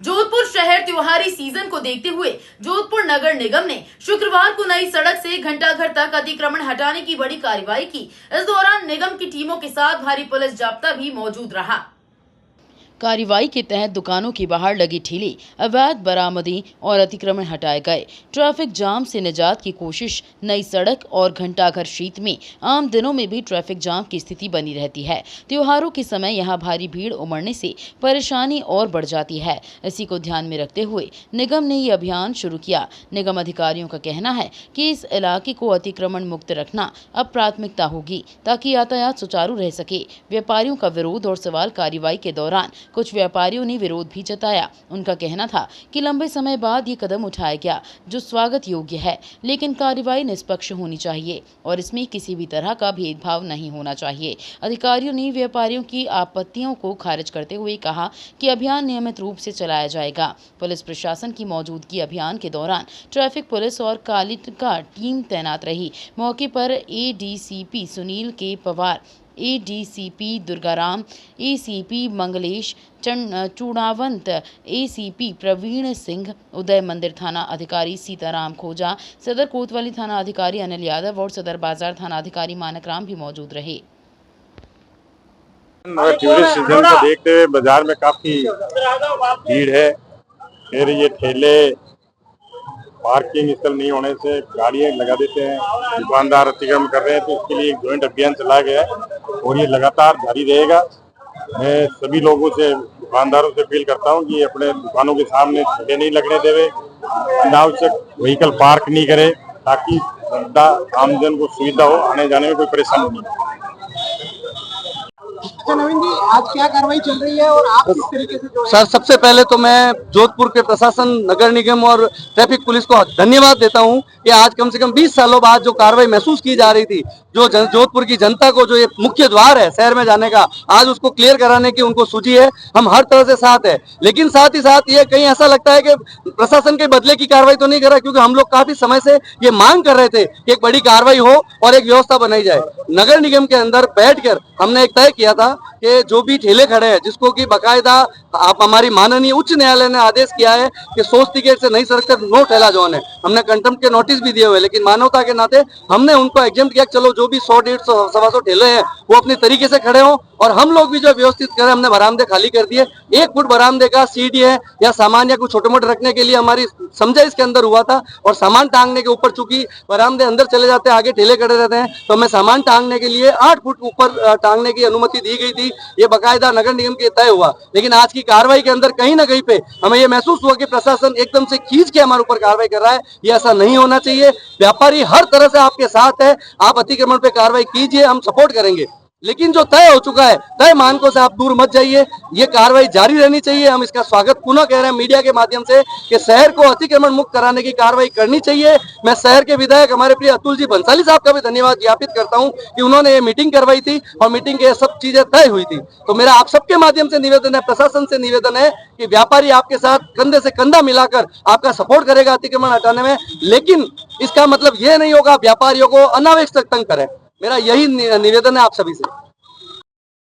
जोधपुर शहर त्योहारी सीजन को देखते हुए जोधपुर नगर निगम ने शुक्रवार को नई सड़क से घंटाघर तक अतिक्रमण हटाने की बड़ी कार्रवाई की। इस दौरान निगम की टीमों के साथ भारी पुलिस जाब्ता भी मौजूद रहा। कार्रवाई के तहत दुकानों के बाहर लगी ठेली, अवैध बरामदी और अतिक्रमण हटाए गए। ट्रैफिक जाम से निजात की कोशिश। नई सड़क और घंटाघर क्षेत्र में आम दिनों में भी ट्रैफिक जाम की स्थिति बनी रहती है। त्योहारों के समय यहां भारी भीड़ उमड़ने से परेशानी और बढ़ जाती है। इसी को ध्यान में रखते हुए निगम ने ये अभियान शुरू किया। निगम अधिकारियों का कहना है कि इस इलाके को अतिक्रमण मुक्त रखना अब प्राथमिकता होगी ताकि यातायात सुचारू रह सके। व्यापारियों का विरोध और सवाल कार्रवाई के दौरान कुछ व्यापारियों ने विरोध भी जताया। उनका कहना था कि लंबे समय बाद ये कदम उठाया गया जो स्वागत योग्य है, लेकिन कार्रवाई निष्पक्ष होनी चाहिए और इसमें किसी भी तरह का भेदभाव नहीं होना चाहिए। अधिकारियों ने व्यापारियों की आपत्तियों को खारिज करते हुए कहा कि अभियान नियमित रूप से चलाया जाएगा। पुलिस प्रशासन की मौजूदगी अभियान के दौरान ट्रैफिक पुलिस और कालिका टीम तैनात रही। मौके पर ADCP Sunil K Pawar, ADCP Durgaram, ACP Mangalesh Chudawant, ACP Praveen Singh, Uday Mandir थाना अधिकारी सीताराम खोजा, सदर कोतवाली थाना अधिकारी अनिल यादव और सदर बाजार थाना अधिकारी मानक राम भी मौजूद रहे। टूरिस्ट सीजन को देखते हुए बाजार में काफी भीड़ है। फिर ये ठेले पार्किंग स्थल नहीं होने से गाड़ियां लगा देते हैं, दुकानदार अतिक्रमण कर रहे हैं, तो इसके लिए एक जॉइंट अभियान चलाया गया है और ये लगातार जारी रहेगा। मैं सभी लोगों से, दुकानदारों से अपील करता हूं कि अपने दुकानों के सामने ठेले नहीं लगने देवे, अनावश्यक व्हीकल पार्क नहीं करे ताकि आमजन को सुविधा हो, आने जाने में कोई परेशानी नहीं। अच्छा नवीन जी, आज क्या कार्रवाई चल रही है और आप किस तरीके से सर, सबसे पहले तो मैं जोधपुर के प्रशासन, नगर निगम और ट्रैफिक पुलिस को धन्यवाद देता हूं कि आज कम से कम 20 सालों बाद जो कार्रवाई महसूस की जा रही थी, जो जोधपुर की जनता को जो ये मुख्य द्वार है शहर में जाने का, आज उसको क्लियर कराने की उनको सूझी है। हम हर तरह से साथ है, लेकिन साथ ही साथ ये कहीं ऐसा लगता है कि प्रशासन के बदले की कार्रवाई तो नहीं कर रहा, क्योंकि हम लोग काफी समय से ये मांग कर रहे थे कि एक बड़ी कार्रवाई हो और एक व्यवस्था बनाई जाए। नगर निगम के अंदर बैठकर हमने एक तय किया था कि जो भी ठेले खड़े हैं, जिसको कि बकायदा आप हमारी माननीय उच्च न्यायालय ने आदेश किया है कि 100 टिकट से नई सड़क से नो ठेला जोन है, हमने कंटेम्प्ट के नोटिस भी दिए हुए, लेकिन मानवता के नाते हमने उनको एग्जाम्प्ट किया। चलो जो भी 100, 150, 125 ठेले हैं वो अपने तरीके से खड़े हों और हम लोग भी जो व्यवस्थित करें। हमने बरामदे खाली कर दिए। 1 फुट बरामदे का सीढ़ी है या सामान या कुछ छोटे मोटे रखने के लिए हमारी समझा इसके अंदर हुआ था, और सामान टांगने के ऊपर चूंकि बरामदे अंदर चले जाते हैं, आगे ठेले खड़े रहते हैं, तो हमें सामान टांगने के लिए 8 फुट ऊपर टांगने की अनुमति दी गई थी। ये बकायदा नगर निगम के तय हुआ, लेकिन आज की कार्रवाई के अंदर कहीं ना कहीं पे हमें ये महसूस हुआ कि प्रशासन एकदम से खींच के हमारे ऊपर कार्रवाई कर रहा है। ये ऐसा नहीं होना चाहिए। व्यापारी हर तरह से आपके साथ है, आप अतिक्रमण पे कार्रवाई कीजिए, हम सपोर्ट करेंगे, लेकिन जो तय हो चुका है, तय मानकों से आप दूर मत जाइए। ये कार्रवाई जारी रहनी चाहिए। हम इसका स्वागत पुनः कह रहे हैं मीडिया के माध्यम से कि शहर को अतिक्रमण मुक्त कराने की कार्रवाई करनी चाहिए। मैं शहर के विधायक हमारे प्रिय अतुल जी बंसाली साहब का भी धन्यवाद ज्ञापित करता हूं कि उन्होंने ये मीटिंग करवाई थी और मीटिंग के सब चीजें तय हुई थी। तो मेरा आप सबके माध्यम से निवेदन है, प्रशासन से निवेदन है कि व्यापारी आपके साथ कंधे से कंधा मिलाकर आपका सपोर्ट करेगा अतिक्रमण हटाने में, लेकिन इसका मतलब ये नहीं होगा व्यापारियों को अनावश्यक तंग करें। मेरा यही निवेदन है आप सभी से।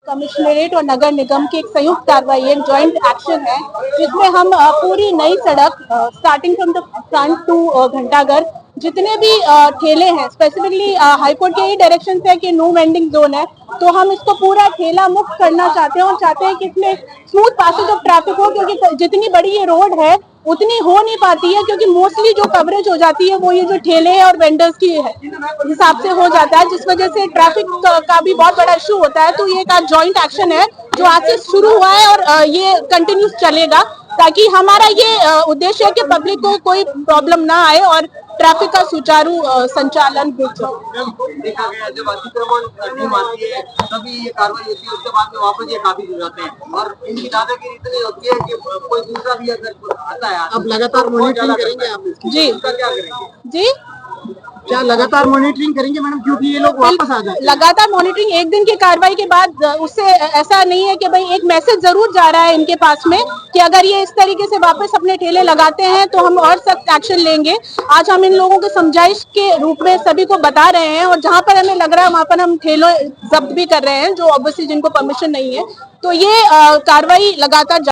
कमिश्नरेट और नगर निगम की एक संयुक्त कार्रवाई, एक जॉइंट एक्शन है, जिसमें हम पूरी Nai Sadak starting from the front to Ghantaghar, जितने भी ठेले हैं, स्पेसिफिकली हाईकोर्ट के ही डायरेक्शन है कि नो वेंडिंग जोन है, तो हम इसको पूरा ठेला मुक्त करना चाहते हैं और चाहते हैं कि इसमें स्मूथ पैसेज ऑफ ट्रैफिक हो, क्योंकि जितनी बड़ी ये रोड है उतनी हो नहीं पाती है, क्योंकि मोस्टली जो कवरेज हो जाती है वो ये जो ठेले और वेंडर्स की हिसाब से हो जाता है, जिस वजह से ट्रैफिक का भी बहुत बड़ा इशू होता है। तो ये एक जॉइंट एक्शन है जो आज से शुरू हुआ है और ये कंटिन्यूस चलेगा, ताकि हमारा ये उद्देश्य है कि पब्लिक को कोई प्रॉब्लम ना आए और ट्रैफिक का सुचारू संचालन हो जाए। देखा गया जब अतिक्रमण टीम आती है तभी ये कार्रवाई होती है, उसके बाद में वापस ये काबिज हो जाते हैं और इनकी दादागिरी इतनी होती है कि कोई दूसरा भी अगर आता है। अब लगातार मॉनिटरिंग करेंगे आप इसकी? जी, क्या करेंगे जी, क्या लगातार मॉनिटरिंग करेंगे मैडम, क्योंकि ये लोग वापस आ जाते हैं? लगातार मॉनिटरिंग, एक दिन की कार्रवाई के बाद उससे ऐसा नहीं है कि भाई एक मैसेज जरूर जा रहा है इनके पास में कि अगर ये इस तरीके से वापस अपने ठेले लगाते हैं तो हम और सख्त एक्शन लेंगे। आज हम इन लोगों के समझाइश के रूप में सभी को बता रहे हैं और जहां पर हमें लग रहा है वहां पर हम ठेले जब्त भी कर रहे हैं, जो ऑब्वियसली जिनको परमिशन नहीं है। तो ये कार्रवाई लगातार